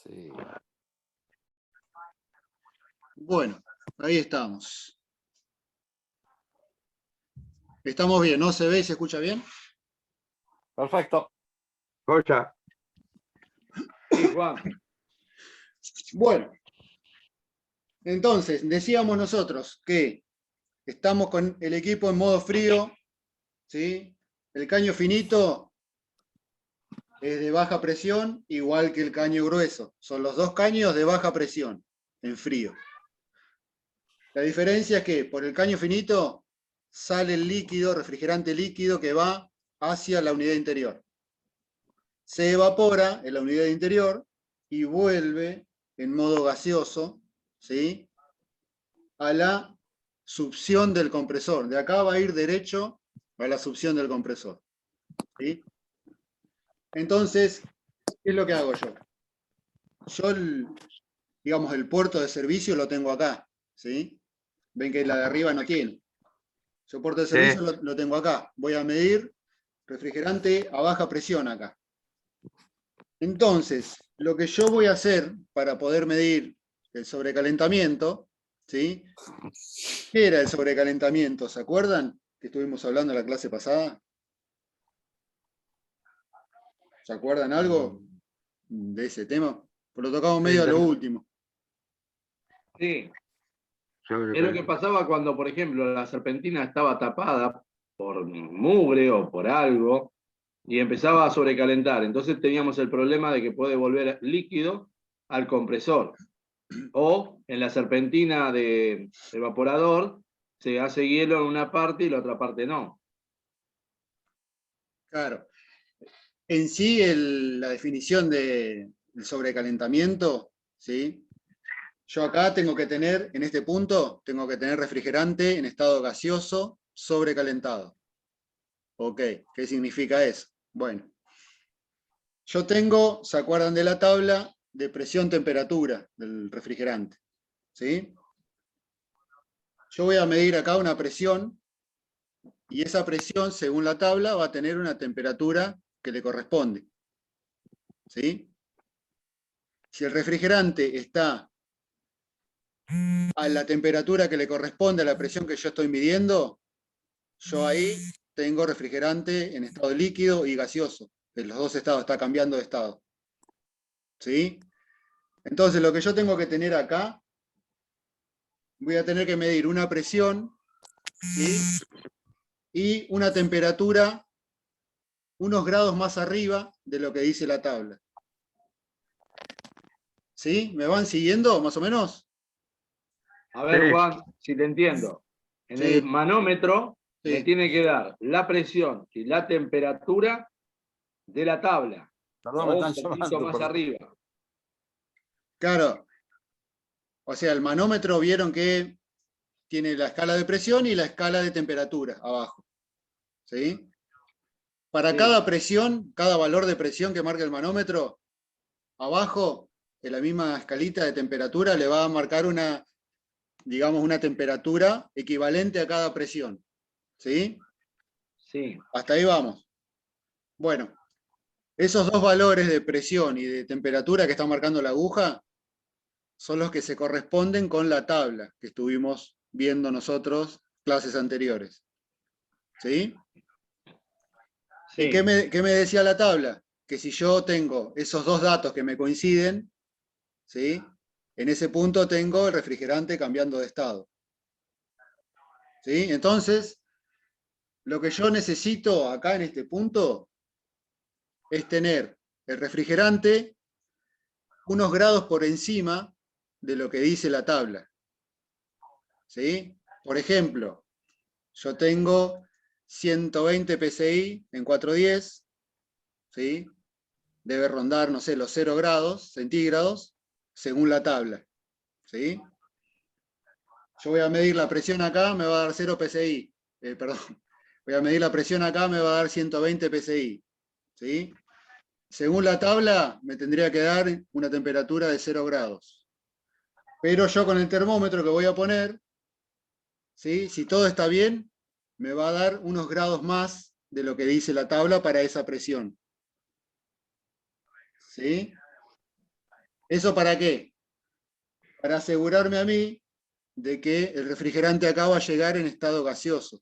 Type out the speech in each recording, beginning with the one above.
Sí. Bueno, ahí estamos. Estamos bien, ¿no? ¿Se ve y se escucha bien? Perfecto. Escucha. Sí, Juan. Bueno, entonces, decíamos nosotros que estamos con el equipo en modo frío, ¿sí? El caño finito es de baja presión, igual que el caño grueso. Son los dos caños de baja presión, en frío. La diferencia es que por el caño finito sale el líquido, refrigerante líquido, que va hacia la unidad interior. Se evapora en la unidad interior y vuelve en modo gaseoso, ¿sí? A la succión del compresor. De acá va a ir derecho a la succión del compresor, ¿sí? Entonces, ¿qué es lo que hago yo? Yo, digamos, el puerto de servicio lo tengo acá, ¿sí? Ven que la de arriba no tiene. Yo puerto de servicio lo tengo acá. Voy a medir refrigerante a baja presión acá. Entonces, lo que yo voy a hacer para poder medir el sobrecalentamiento, ¿sí? ¿Qué era el sobrecalentamiento? ¿Se acuerdan que estuvimos hablando en la clase pasada? ¿Se acuerdan algo de ese tema? Pues lo tocamos medio a lo último. Sí. Es lo que pasaba cuando, por ejemplo, la serpentina estaba tapada por mugre o por algo y empezaba a sobrecalentar. Entonces teníamos el problema de que puede volver líquido al compresor. O en la serpentina de evaporador se hace hielo en una parte y la otra parte no. Claro. En sí, la definición del sobrecalentamiento, ¿sí? Yo acá tengo que tener, en este punto, tengo que tener refrigerante en estado gaseoso sobrecalentado. Ok, ¿qué significa eso? Bueno, yo tengo, ¿se acuerdan de la tabla de presión-temperatura del refrigerante? ¿Sí? Yo voy a medir acá una presión y esa presión, según la tabla, va a tener una temperatura que le corresponde. ¿Sí? Si el refrigerante está a la temperatura que le corresponde a la presión que yo estoy midiendo, yo ahí tengo refrigerante en estado líquido y gaseoso. En los dos estados, está cambiando de estado. ¿Sí? Entonces, lo que yo tengo que tener acá, voy a tener que medir una presión, ¿sí? Y una temperatura unos grados más arriba de lo que dice la tabla. ¿Sí? ¿Me van siguiendo, más o menos? A ver, Sí. Juan, si te entiendo. En Sí. el manómetro me Sí. tiene que dar la presión y la temperatura de la tabla. Perdón, O me un están poquito llamando. más Perdón. arriba. Claro. O sea, el manómetro vieron que tiene la escala de presión y la escala de temperatura abajo. ¿Sí? Para Sí. cada presión, cada valor de presión que marca el manómetro, abajo, en la misma escalita de temperatura, le va a marcar una, digamos, una temperatura equivalente a cada presión. ¿Sí? Sí. Hasta ahí vamos. Bueno, esos dos valores de presión y de temperatura que está marcando la aguja son los que se corresponden con la tabla que estuvimos viendo nosotros clases anteriores. ¿Sí? Sí. ¿Y qué me decía la tabla? Que si yo tengo esos dos datos que me coinciden, ¿sí? En ese punto tengo el refrigerante cambiando de estado. ¿Sí? Entonces, lo que yo necesito acá en este punto es tener el refrigerante unos grados por encima de lo que dice la tabla. ¿Sí? Por ejemplo, yo tengo 120 PSI en 410, ¿sí? Debe rondar, no sé, los 0 grados centígrados, según la tabla. ¿Sí? Yo voy a medir la presión acá, me va a dar 0 PSI. Perdón. Voy a medir la presión acá, me va a dar 120 PSI. ¿Sí? Según la tabla, me tendría que dar una temperatura de 0 grados. Pero yo con el termómetro que voy a poner, ¿sí? Si todo está bien, me va a dar unos grados más de lo que dice la tabla para esa presión. ¿Sí? ¿Eso para qué? Para asegurarme a mí de que el refrigerante acá va a llegar en estado gaseoso.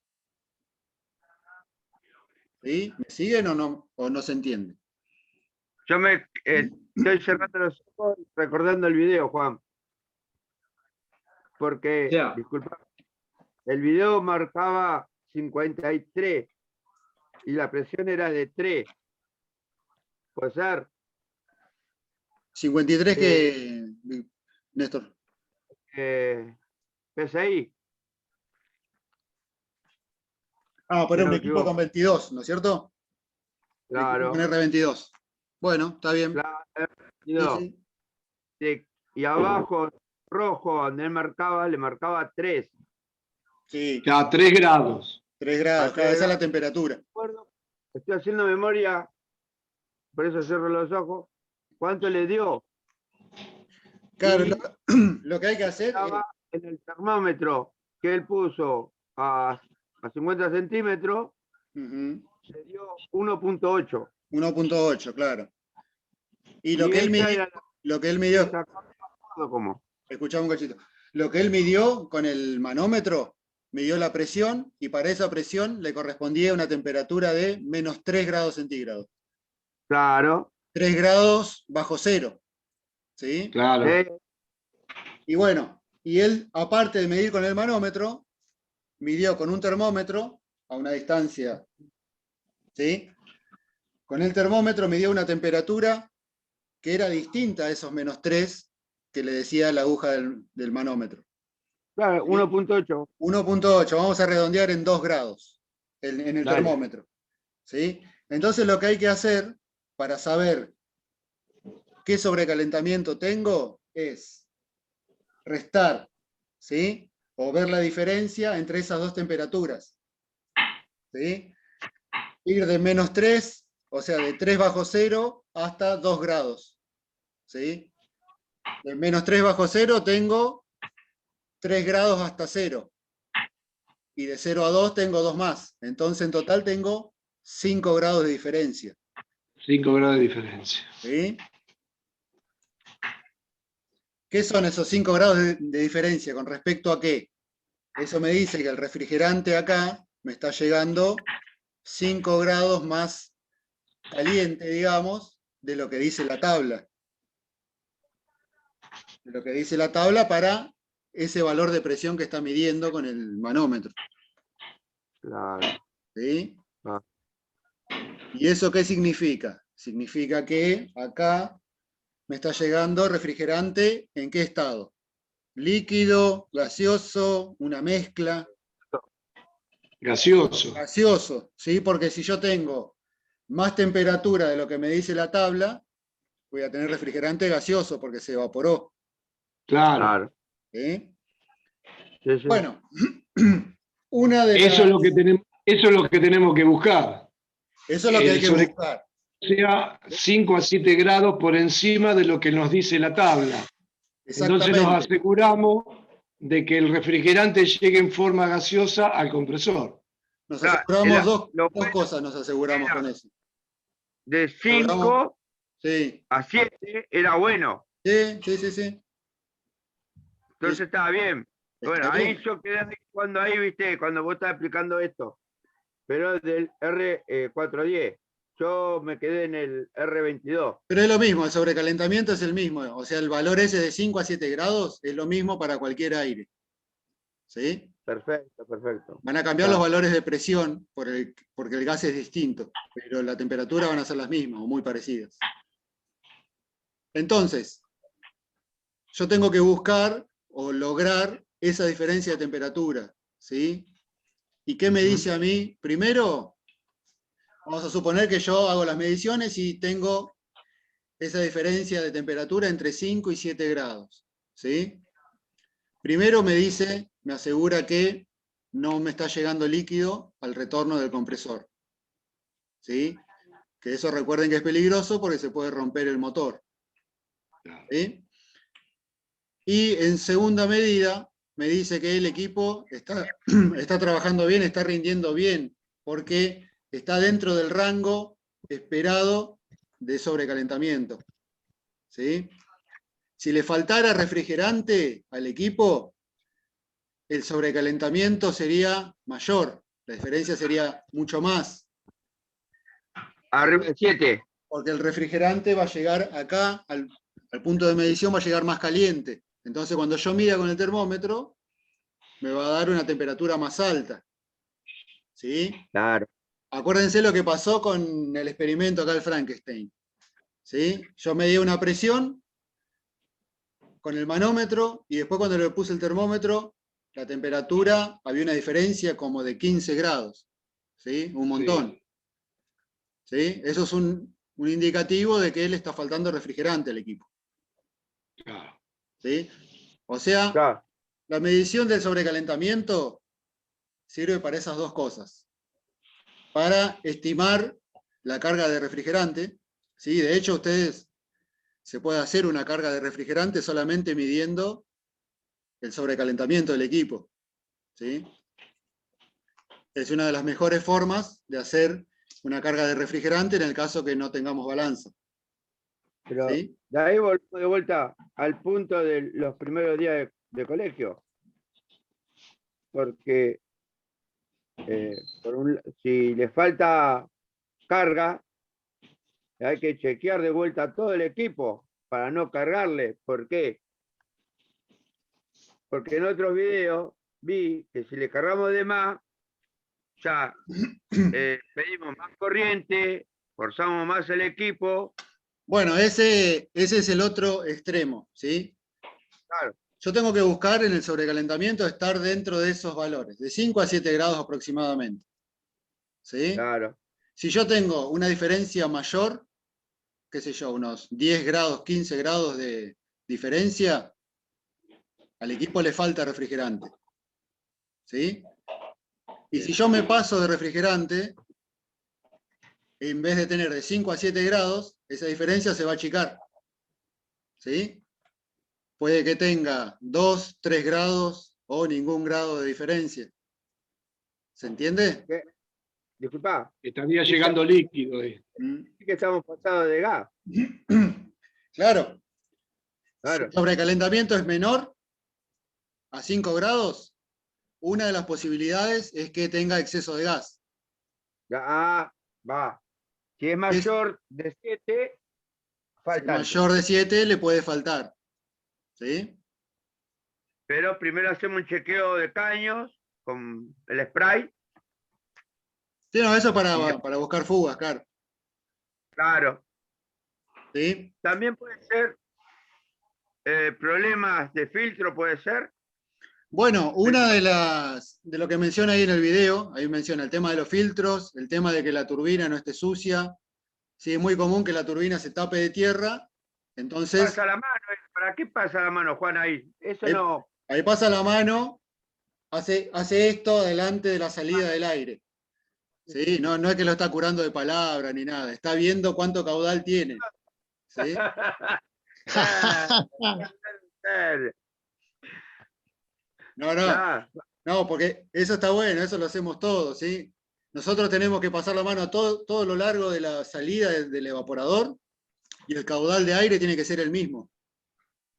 ¿Sí? ¿Me siguen o no se entiende? Yo me estoy cerrando los ojos recordando el video, Juan. Porque, Ya. disculpa, el video marcaba 53 y la presión era de 3. Puede ser. 53 que, Néstor. PSI. Pero Si no un me equipo equivoco. con 22, ¿no es cierto? Claro. Con R22. Bueno, está bien. Sí, sí. Sí. Y abajo, rojo, donde él marcaba, le marcaba 3. Sí, Ya, 3 grados. 3 grados, A claro, 3 esa es la grados. temperatura. Estoy haciendo memoria, por eso cierro los ojos. ¿Cuánto le dio? Claro, Y lo que hay que hacer estaba en el termómetro que él puso a 50 centímetros, Ujú, le dio 1.8. 1.8, claro. Y lo Y que él esa midió, era la lo que él que midió, sacó, no me acuerdo cómo. escuchame un cachito, lo que él midió con el manómetro, midió la presión y para esa presión le correspondía una temperatura de menos 3 grados centígrados. Claro. 3 grados bajo cero. ¿Sí? Claro. Y bueno, y él, aparte de medir con el manómetro, midió con un termómetro a una distancia, ¿sí? Con el termómetro midió una temperatura que era distinta a esos menos 3 que le decía la aguja del manómetro. Claro, ¿Sí? 1.8. 1.8, vamos a redondear en 2 grados en el Dale. termómetro. ¿Sí? Entonces lo que hay que hacer para saber qué sobrecalentamiento tengo es restar, ¿sí? O ver la diferencia entre esas dos temperaturas. ¿Sí? Ir de menos 3, o sea, de 3 bajo cero hasta 2 grados. ¿Sí? De menos 3 bajo cero tengo 3 grados hasta 0. Y de 0 a 2 tengo 2 más. Entonces en total tengo 5 grados de diferencia. 5 grados de diferencia. ¿Sí? ¿Qué son esos 5 grados de diferencia? ¿Con respecto a qué? Eso me dice que el refrigerante acá me está llegando 5 grados más caliente, digamos, de lo que dice la tabla. De lo que dice la tabla para ese valor de presión que está midiendo con el manómetro. Claro. ¿Sí? Ah. ¿Y eso qué significa? Significa que acá me está llegando refrigerante, ¿en qué estado? Líquido, gaseoso, una mezcla. Gaseoso. Gaseoso, ¿sí? Porque si yo tengo más temperatura de lo que me dice la tabla, voy a tener refrigerante gaseoso porque se evaporó. Claro. ¿Sí? Sí, sí. Bueno, una de Eso las... es lo que tenemos que buscar. Eso es lo que hay que buscar. Sea 5 a 7 grados por encima de lo que nos dice la tabla. Entonces nos Exactamente. aseguramos de que el refrigerante llegue en forma gaseosa al compresor. Nos Claro, aseguramos dos bueno cosas, nos aseguramos era con eso. de Aseguramos, 5 sí. a 7 era bueno. Sí, sí, sí, sí. Entonces estaba bien. Bueno, Está ahí bien. yo quedé cuando ahí, viste, cuando vos estabas explicando esto. Pero del R410. Yo me quedé en el R22. Pero es lo mismo, el sobrecalentamiento es el mismo. O sea, el valor ese de 5 a 7 grados es lo mismo para cualquier aire. ¿Sí? Perfecto, perfecto. Van a cambiar los valores de presión porque el gas es distinto, pero la temperatura van a ser las mismas o muy parecidas. Entonces, yo tengo que buscar o lograr esa diferencia de temperatura. ¿Sí? ¿Y qué me dice a mí? Primero, vamos a suponer que yo hago las mediciones y tengo esa diferencia de temperatura entre 5 y 7 grados. ¿Sí? Primero me dice, me asegura que no me está llegando líquido al retorno del compresor. ¿Sí? Que eso recuerden que es peligroso porque se puede romper el motor. ¿Sí? Y en segunda medida me dice que el equipo está trabajando bien, está rindiendo bien, porque está dentro del rango esperado de sobrecalentamiento. ¿Sí? Si le faltara refrigerante al equipo, el sobrecalentamiento sería mayor, la diferencia sería mucho más. Arriba de 7. Porque el refrigerante va a llegar acá, al punto de medición va a llegar más caliente. Entonces cuando yo mida con el termómetro, me va a dar una temperatura más alta. ¿Sí? Claro. Acuérdense lo que pasó con el experimento acá del Frankenstein. ¿Sí? Yo medí una presión con el manómetro y después cuando le puse el termómetro, la temperatura, había una diferencia como de 15 grados. ¿Sí? Un montón. ¿Sí? Eso es un indicativo de que le está faltando refrigerante al equipo. Claro. ¿Sí? O sea, Claro. la medición del sobrecalentamiento sirve para esas dos cosas. Para estimar la carga de refrigerante. ¿Sí? De hecho, ustedes se puede hacer una carga de refrigerante solamente midiendo el sobrecalentamiento del equipo. ¿Sí? Es una de las mejores formas de hacer una carga de refrigerante en el caso que no tengamos balanza. Pero ¿Sí? de ahí volvemos de vuelta al punto de los primeros días de colegio. Porque si le falta carga, hay que chequear de vuelta todo el equipo para no cargarle. ¿Por qué? Porque en otros videos vi que si le cargamos de más, ya pedimos más corriente, forzamos más el equipo. Bueno, ese es el otro extremo. ¿Sí? Claro. Yo tengo que buscar en el sobrecalentamiento estar dentro de esos valores, de 5 a 7 grados aproximadamente. ¿Sí? Claro. Si yo tengo una diferencia mayor, qué sé yo, unos 10 grados, 15 grados de diferencia, al equipo le falta refrigerante. ¿Sí? Y si yo me paso de refrigerante, en vez de tener de 5 a 7 grados, esa diferencia se va a achicar. ¿Sí? Puede que tenga 2, 3 grados o ningún grado de diferencia. ¿Se entiende? ¿Qué? Disculpa. Estaría llegando líquido. Sí que estamos pasados de gas. Claro. Claro. Si el sobrecalentamiento es menor a 5 grados, una de las posibilidades es que tenga exceso de gas. Va. Si es mayor de 7, falta. Mayor de 7 le puede faltar. ¿Sí? Pero primero hacemos un chequeo de caños con el spray. Sí, no, eso para buscar fugas, claro. Claro. ¿Sí? También puede ser problemas de filtro, puede ser. Bueno, una de lo que menciona ahí en el video, ahí menciona el tema de los filtros, el tema de que la turbina no esté sucia. Sí, es muy común que la turbina se tape de tierra. Entonces. Pasa la mano. ¿Para qué pasa la mano, Juan, ahí? Eso no. Ahí pasa la mano, hace esto adelante de la salida del aire. ¿Sí? No es que lo está curando de palabra ni nada, está viendo cuánto caudal tiene. ¿Sí? No, porque eso está bueno, eso lo hacemos todos, ¿sí? Nosotros tenemos que pasar la mano a todo lo largo de la salida del evaporador y el caudal de aire tiene que ser el mismo.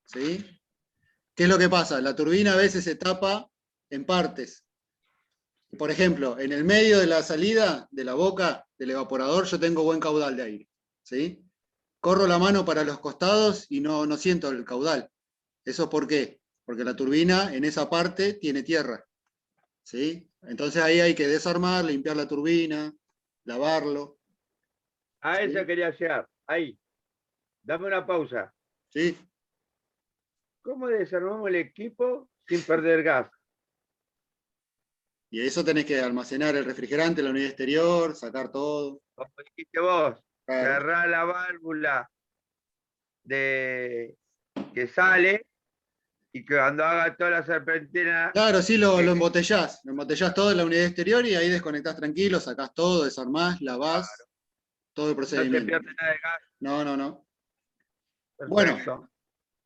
¿Sí? ¿Qué es lo que pasa? La turbina a veces se tapa en partes. Por ejemplo, en el medio de la salida de la boca del evaporador yo tengo buen caudal de aire. ¿Sí? Corro la mano para los costados y no siento el caudal. ¿Eso por qué? Porque la turbina en esa parte tiene tierra. ¿Sí? Entonces ahí hay que desarmar, limpiar la turbina, lavarlo. A eso ¿Sí? quería llegar. Ahí. Dame una pausa. ¿Sí? ¿Cómo desarmamos el equipo sin perder gas? Y eso tenés que almacenar el refrigerante en la unidad exterior, sacar todo. Como dijiste vos, Claro. cerrar la válvula que sale y que cuando haga toda la serpentina. Claro, sí, lo embotellás. Lo embotellás todo en la unidad exterior y ahí desconectás tranquilo, sacás todo, desarmás, lavás, Claro. todo el No se procedimiento. pierde nada de gas. No. Perfecto. Bueno,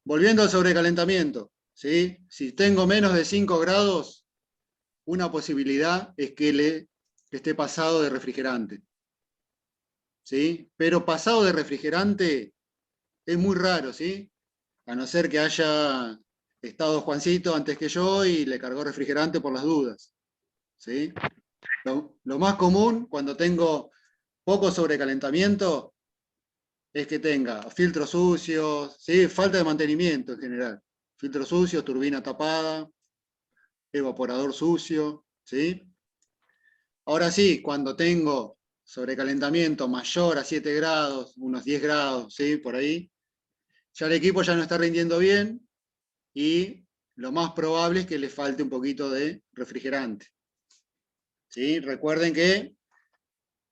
volviendo al sobrecalentamiento, ¿sí? Si tengo menos de 5 grados, una posibilidad es que esté pasado de refrigerante. ¿Sí? Pero pasado de refrigerante es muy raro, ¿sí? A no ser que haya estado Juancito antes que yo y le cargó refrigerante por las dudas. ¿Sí? Lo más común cuando tengo poco sobrecalentamiento es que tenga filtros sucios, ¿sí? Falta de mantenimiento en general. Filtros sucios, turbina tapada, evaporador sucio. ¿Sí? Ahora sí, cuando tengo sobrecalentamiento mayor a 7 grados, unos 10 grados, ¿sí? Por ahí, ya el equipo ya no está rindiendo bien y lo más probable es que le falte un poquito de refrigerante. ¿Sí? Recuerden que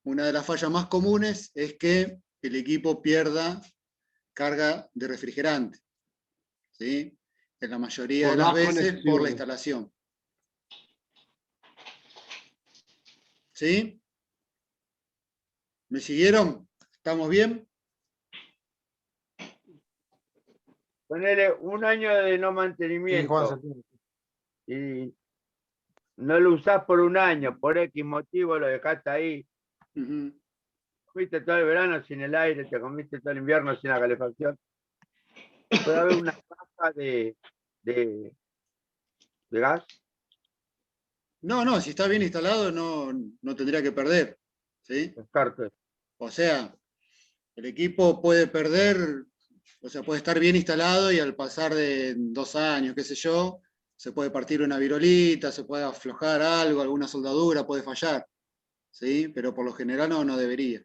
una de las fallas más comunes es que el equipo pierda carga de refrigerante. ¿Sí? En la mayoría de las veces por la instalación. ¿Sí? ¿Me siguieron? ¿Estamos bien? Ponele un año de no mantenimiento y no lo usás por un año, por X motivo lo dejaste ahí. Fuiste todo el verano sin el aire, te comiste todo el invierno sin la calefacción. Puede haber una baja de gas. No, si está bien instalado no tendría que perder. ¿Sí? Descarte. O sea, el equipo puede perder, o sea, puede estar bien instalado y al pasar de 2 años, qué sé yo, se puede partir una virolita, se puede aflojar algo, alguna soldadura puede fallar. ¿Sí? Pero por lo general no debería.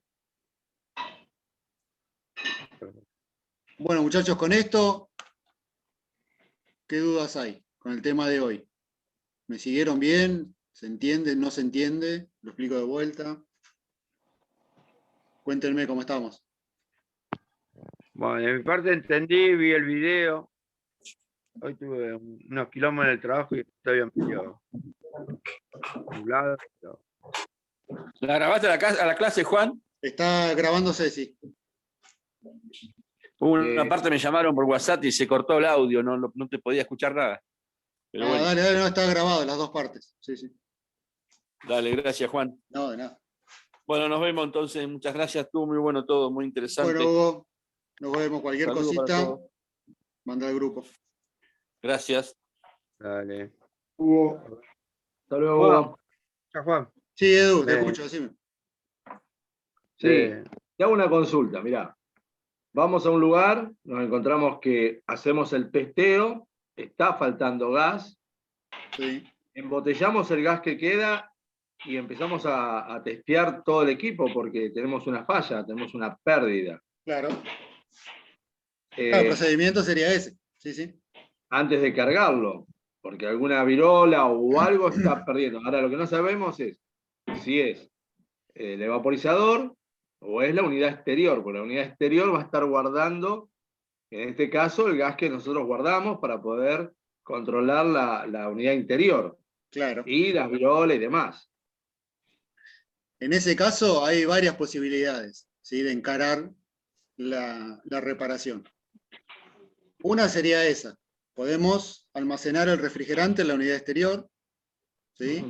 Bueno, muchachos, con esto, ¿qué dudas hay con el tema de hoy? ¿Me siguieron bien? ¿Se entiende? ¿No se entiende? Lo explico de vuelta. Cuéntenme cómo estamos. Bueno, de mi parte entendí, vi el video. Hoy tuve unos kilómetros en el trabajo y estoy medio nublado. ¿La grabaste a la clase, Juan? Está grabando Ceci. Una parte me llamaron por WhatsApp y se cortó el audio, no te podía escuchar nada. Pero bueno. Dale, no, está grabado las 2 partes. Sí. Dale, gracias, Juan. No, de nada. Bueno, nos vemos entonces. Muchas gracias. Estuvo muy bueno todo, muy interesante. Bueno, Hugo, nos vemos. Cualquier Saludos para cosita, todos. manda al grupo. Gracias. Dale. Hugo. Hasta luego, Hugo. Chao, Juan. Sí, Edu, te escucho, decime. Sí, te hago una consulta, mirá. Vamos a un lugar, nos encontramos que hacemos el testeo, está faltando gas, Sí. embotellamos el gas que queda y empezamos a testear todo el equipo porque tenemos una falla, tenemos una pérdida. Claro. El procedimiento sería ese. Sí. Antes de cargarlo, porque alguna virola o algo está perdiendo. Ahora lo que no sabemos es si es el evaporizador o es la unidad exterior, porque la unidad exterior va a estar guardando, en este caso, el gas que nosotros guardamos para poder controlar la unidad interior. Claro. Y las virolas y demás. En ese caso hay varias posibilidades, ¿sí? De encarar la reparación. Una sería esa. Podemos almacenar el refrigerante en la unidad exterior. ¿Sí?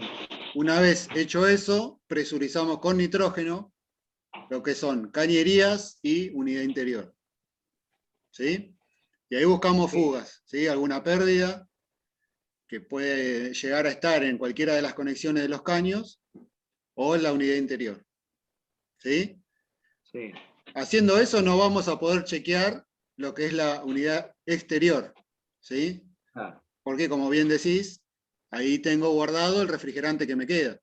Una vez hecho eso, presurizamos con nitrógeno lo que son cañerías y unidad interior. ¿Sí? Y ahí buscamos fugas, ¿sí? Alguna pérdida que puede llegar a estar en cualquiera de las conexiones de los caños o en la unidad interior. ¿Sí? Sí. Haciendo eso no vamos a poder chequear lo que es la unidad exterior. ¿Sí? Porque, como bien decís, ahí tengo guardado el refrigerante que me queda.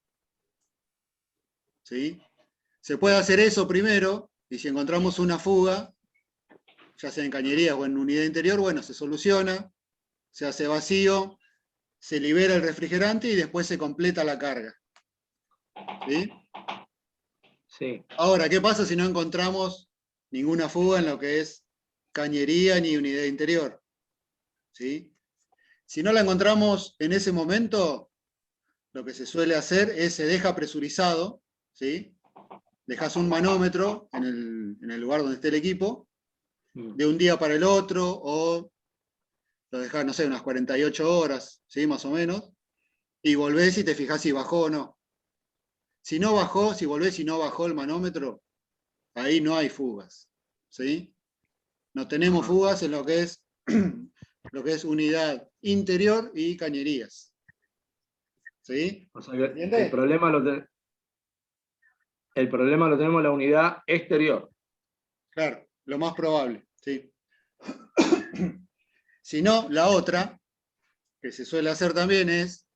¿Sí? Se puede hacer eso primero, y si encontramos una fuga, ya sea en cañerías o en unidad interior, bueno, se soluciona, se hace vacío, se libera el refrigerante y después se completa la carga. ¿Sí? Sí. Ahora, ¿qué pasa si no encontramos ninguna fuga en lo que es cañería ni unidad interior? ¿Sí? Si no la encontramos en ese momento, lo que se suele hacer es se deja presurizado, ¿sí? Dejas un manómetro en el lugar donde esté el equipo, de un día para el otro, o lo dejás, no sé, unas 48 horas, ¿sí? Más o menos, y volvés y te fijás si bajó o no. Si no bajó, si volvés y no bajó el manómetro, ahí no hay fugas, ¿sí? No tenemos fugas en lo que es lo que es unidad interior y cañerías. ¿Sí? O sea que el problema lo tenemos en la unidad exterior. Claro, lo más probable, ¿sí? Si no, la otra, que se suele hacer también es,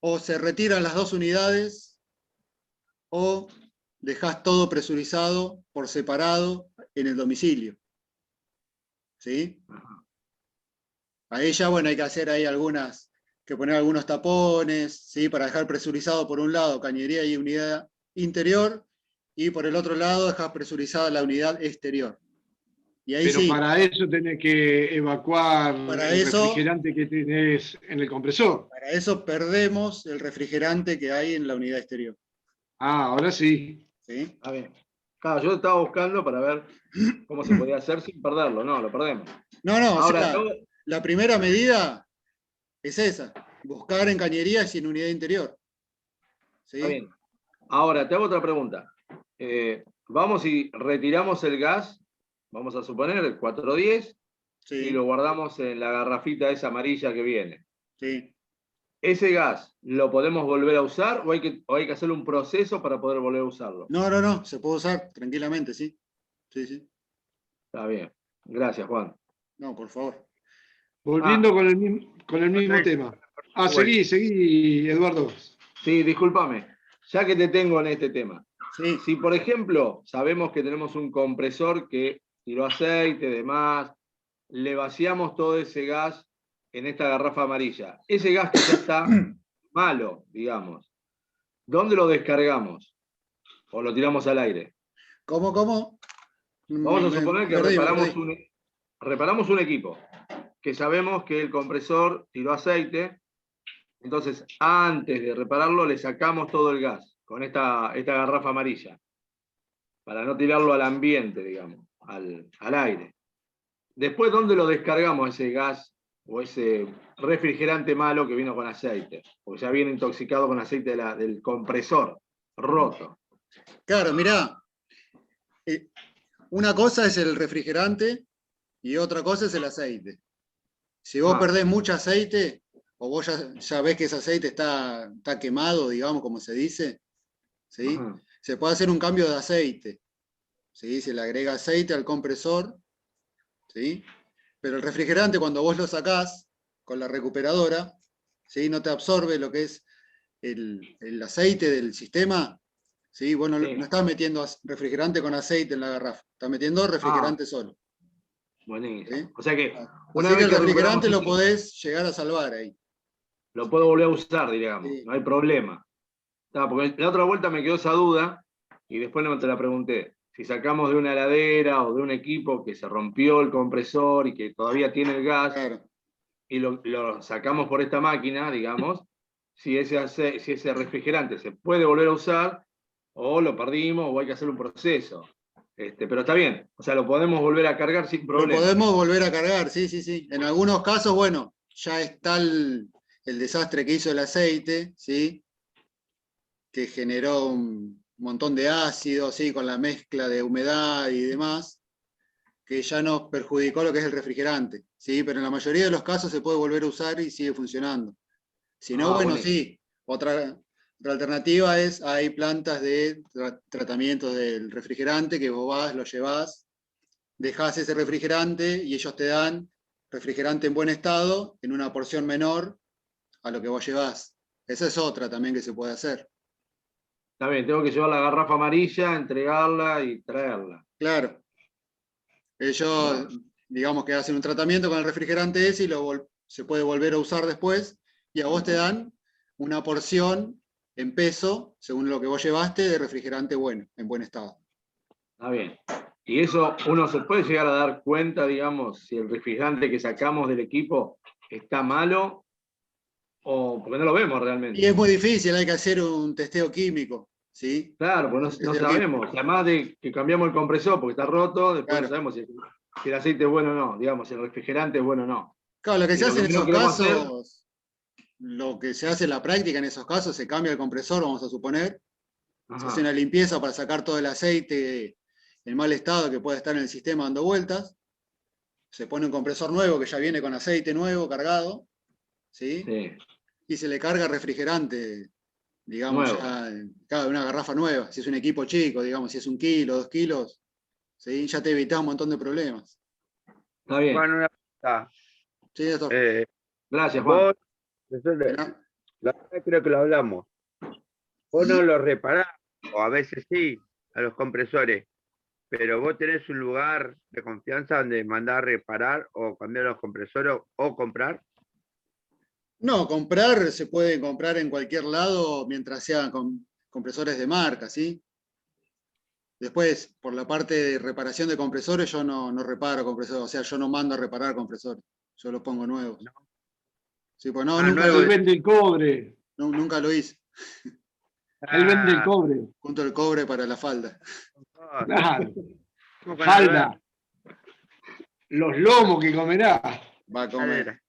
o se retiran las dos unidades, o dejas todo presurizado por separado en el domicilio. ¿Sí? Ahí ya, bueno, hay que hacer ahí que poner algunos tapones, ¿sí? Para dejar presurizado por un lado cañería y unidad interior, y por el otro lado dejar presurizada la unidad exterior. Y ahí Pero sí, para eso tenés que evacuar Para el eso- refrigerante que tenés en el compresor. para eso perdemos el refrigerante que hay en la unidad exterior. Ah, ahora sí. ¿Sí? Está bien. Claro, yo estaba buscando para ver cómo se podía hacer sin perderlo. No, lo perdemos. No, o Ahora, sea, la primera medida es esa, buscar en cañerías y en unidad interior. ¿Sí? está bien. Ahora, te hago otra pregunta. Vamos y retiramos el gas, vamos a suponer el 410, Sí, y lo guardamos en la garrafita esa amarilla que viene. sí. ¿Ese gas lo podemos volver a usar o hay que hacer un proceso para poder volver a usarlo? No, se puede usar tranquilamente, sí. Sí. Está bien. Gracias, Juan. No, por favor. Volviendo con el mismo Sí. tema. Ah, Bueno. seguí, Eduardo. Sí, discúlpame. Ya que te tengo en este tema. Sí, Si, por ejemplo, sabemos que tenemos un compresor que tiró aceite, demás, le vaciamos todo ese gas en esta garrafa amarilla. Ese gas que ya está malo, digamos, ¿dónde lo descargamos? ¿O lo tiramos al aire? ¿Cómo? Vamos a suponer que Perdí. reparamos un equipo, que sabemos que el compresor tiró aceite, entonces antes de repararlo le sacamos todo el gas con esta garrafa amarilla, para no tirarlo al ambiente, digamos, al aire. Después, ¿dónde lo descargamos ese gas o ese refrigerante malo que vino con aceite? Porque ya viene intoxicado con aceite del compresor, roto. Claro, mirá. Una cosa es el refrigerante y otra cosa es el aceite. Si vos perdés mucho aceite, o vos ya ves que ese aceite está quemado, digamos, como se dice, ¿sí? Se puede hacer un cambio de aceite. ¿Sí? Se le agrega aceite al compresor, ¿sí? Pero el refrigerante, cuando vos lo sacás con la recuperadora, ¿sí? No te absorbe lo que es el aceite del sistema. ¿Sí? Vos no estás metiendo refrigerante con aceite en la garrafa, estás metiendo refrigerante solo. Buenísimo. ¿Sí? O sea que Así que el refrigerante lo podés llegar a salvar ahí. lo puedo volver a usar, digamos, Sí. no hay problema. Porque la otra vuelta me quedó esa duda y después no te la pregunté. Si sacamos de una heladera o de un equipo que se rompió el compresor y que todavía tiene el gas, Claro. y lo sacamos por esta máquina, digamos, si ese refrigerante se puede volver a usar o lo perdimos o hay que hacer un proceso. Pero está bien, o sea, lo podemos volver a cargar sin problema. Lo podemos volver a cargar, sí. En algunos casos, bueno, ya está el desastre que hizo el aceite, ¿sí? Que generó un montón de ácido, ¿sí? Con la mezcla de humedad y demás, que ya nos perjudicó lo que es el refrigerante, ¿sí? Pero en la mayoría de los casos se puede volver a usar y sigue funcionando. Si no, bueno, buenísimo. sí. Otra alternativa es, hay plantas de tratamiento del refrigerante que vos vas, lo llevás, dejás ese refrigerante y ellos te dan refrigerante en buen estado en una porción menor a lo que vos llevás. Esa es otra también que se puede hacer. Está bien, tengo que llevar la garrafa amarilla, entregarla y traerla. Claro. Ellos, digamos que hacen un tratamiento con el refrigerante ese y se puede volver a usar después, y a vos te dan una porción en peso, según lo que vos llevaste, de refrigerante bueno, en buen estado. Está bien. Y eso uno se puede llegar a dar cuenta, digamos, si el refrigerante que sacamos del equipo está malo o porque no lo vemos realmente. Y es muy difícil, hay que hacer un testeo químico, ¿sí? Claro, pues no sabemos. Además de que cambiamos el compresor porque está roto, después Claro. no sabemos si el aceite es bueno o no, digamos, si el refrigerante es bueno o no. Claro, lo que se hace en esos queremos casos, lo que se hace en la práctica en esos casos, se cambia el compresor, vamos a suponer, se hace una limpieza para sacar todo el aceite en mal estado que puede estar en el sistema dando vueltas, se pone un compresor nuevo que ya viene con aceite nuevo cargado, ¿sí? Sí. Y se le carga refrigerante, digamos, Nuevo. cada una garrafa nueva. Si es un equipo chico, digamos, si es 1 kilo, 2 kilos, ¿sí? Ya te evitas un montón de problemas. Está bien. Juan, una pregunta. Sí, doctor. Gracias, Juan. Vos, la verdad creo que lo hablamos. Vos no lo reparás, o a veces sí, a los compresores, pero vos tenés un lugar de confianza donde mandar a reparar o cambiar los compresores o comprar. No, comprar se puede comprar en cualquier lado mientras sean compresores de marca, ¿sí? Después, por la parte de reparación de compresores, yo no reparo compresores, o sea, yo no mando a reparar compresores, yo los pongo nuevos. No. Sí, pues no, Ah, nunca, Él vende el cobre. nunca lo hice. Él vende el cobre. Junto el cobre para la falda. Claro. ¿Cómo con Falda. Los lomos que comerá. Va a comer.